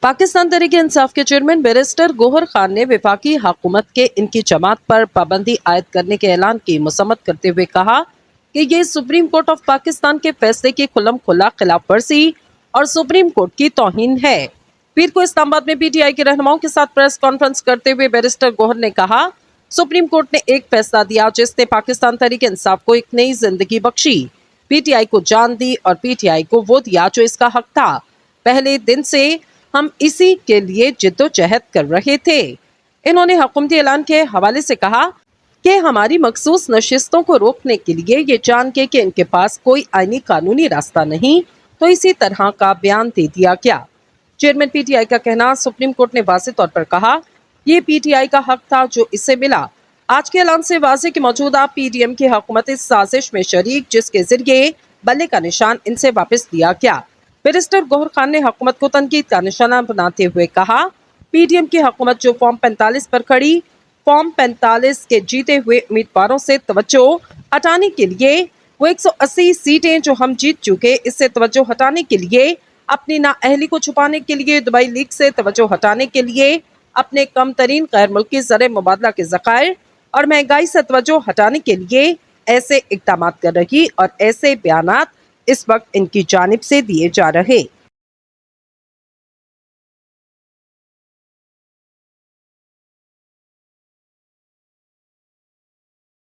पाकिस्तान तहरीक इंसाफ के chairman barrister Gauhar Khan ने वफाकी हुकूमत के इनकी जमात पर पाबंदी आयद करने के ऐलान की मसम्मत करते हुए कहा कि ये सुप्रीम कोर्ट ऑफ पाकिस्तान के फैसले की खुल्लम खुल्ला खिलाफ वर्जी और सुप्रीम कोर्ट की तौहीन है। पीर को इस्लामाबाद में पीटीआई के रहनुमाओं के साथ प्रेस कॉन्फ्रेंस करते हुए बैरिस्टर गौहर ने कहा, सुप्रीम कोर्ट ने एक फैसला दिया जिसने पाकिस्तान तहरीक इंसाफ को एक नई जिंदगी बख्शी, पीटीआई को जान दी और पीटीआई को वो दिया जो इसका हक था। पहले दिन से हम इसी के लिए जिद्दोजहद कर रहे थे। इन्होंने हुकूमती ऐलान के हवाले से कहा कि हमारी मखसूस नशिस्तों को रोकने के लिए ये जान के कि इनके पास कोई आईनी कानूनी रास्ता नहीं, तो इसी तरह का बयान दे दिया गया। चेयरमैन पीटीआई का कहना, सुप्रीम कोर्ट ने वाज़ेह तौर पर कहा ये पीटीआई का हक था जो इससे मिला। आज के ऐलान से वाज़ेह कि मौजूदा पीडीएम की हुकूमत इस साजिश में शरीक जिसके जरिए बल्ले का निशान इनसे वापस लिया गया। बैरिस्टर गौहर खान ने हुकूमत को तनकीद का निशाना बनाते हुए कहा, पीडीएम की हुकूमत जो फॉर्म 45 पर खड़ी, फॉर्म 45 के जीते हुए उम्मीदवारों से तवज्जो हटाने के लिए वो 180 सीटें जो हम जीत चुके, इससे तवज्जो हटाने के लिए, अपनी नाअहली को छुपाने के लिए, दुबई लीग से तवज्जो हटाने के लिए, अपने कम तरीन गैर मुल्की ज़र मुबादला के ज़खायर और महंगाई से तवज्जो हटाने के लिए ऐसे इक़दामात कर रही और ऐसे बयानात इस वक्त इनकी जानिब से दिए जा रहे।